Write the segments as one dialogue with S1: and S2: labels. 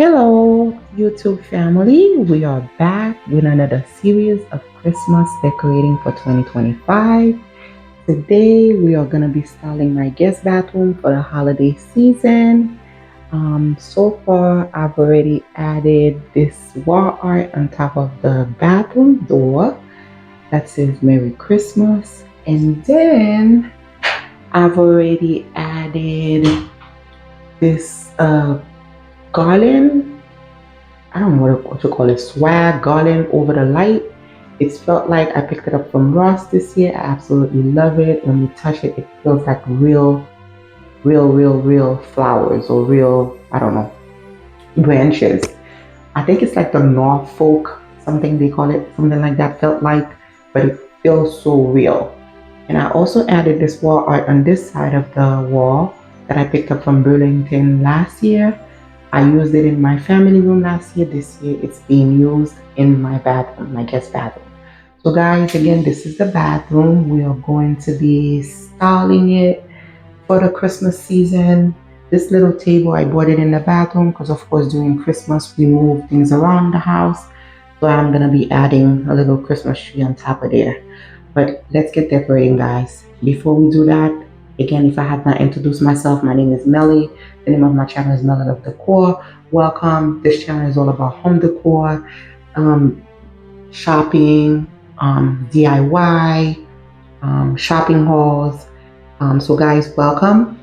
S1: Hello, YouTube family. We are back with another series of Christmas decorating for 2025. Today, we are going to be styling my guest bathroom for the holiday season. So far, I've already added this wall art on top of the bathroom door that says Merry Christmas. And then I've already added this garland. I don't know what to call it, swag garland over the light. It's felt like I picked it up from Ross this year. I absolutely love it. When you touch it, it feels like real flowers or real, I don't know, branches. I think it's like the Norfolk, something they call it, something like that felt like, but it feels so real. And I also added this wall art on this side of the wall that I picked up from Burlington last year. I used it in my family room last year. This year it's being used in my bathroom, my guest bathroom. So guys, again, this is the bathroom. We are going to be styling it for the Christmas season. This little table, I bought it in the bathroom because of course during Christmas we move things around the house. So I'm gonna be adding a little Christmas tree on top of there. But let's get decorating, guys. Before we do that, again, if I have not introduced myself, my name is Meli. The name of my channel is Meli of Decor. Welcome. This channel is all about home decor, um, shopping, DIY, shopping hauls. So guys, welcome.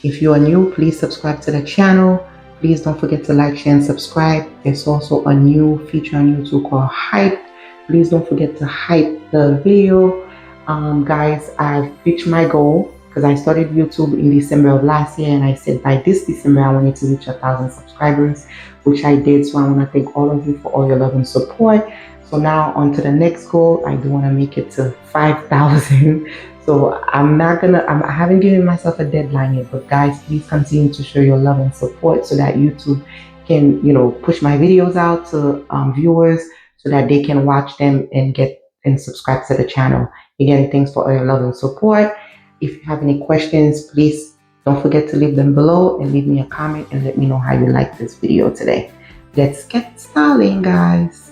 S1: If you are new, please subscribe to the channel. Please don't forget to like, share, and subscribe. There's also a new feature on YouTube called Hype. Please don't forget to hype the video. Guys, I've reached my goal because I started YouTube in December of last year, and I said by this December I wanted to reach 1,000 subscribers, which I did. So I want to thank all of you for all your love and support. So now on to the next goal. I do want to make it to 5,000. So I haven't given myself a deadline yet, but guys, please continue to show your love and support so that YouTube can, push my videos out to viewers so that they can watch them and get and subscribe to the channel. Again, thanks for all your love and support. If you have any questions, please don't forget to leave them below and leave me a comment and let me know how you like this video today. Let's get started, guys.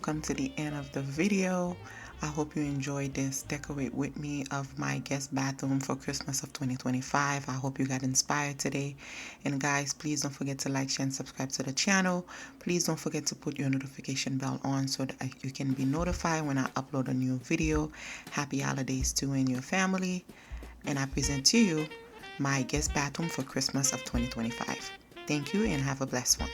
S1: come to the end of the video. I hope you enjoyed this decorate with me of my guest bathroom for Christmas of 2025. I hope you got inspired today. And guys, please don't forget to like, share, and subscribe to the channel. Please don't forget to put your notification bell on so that you can be notified when I upload a new video. Happy holidays to you and your family. And I present to you my guest bathroom for Christmas of 2025. Thank you and have a blessed one.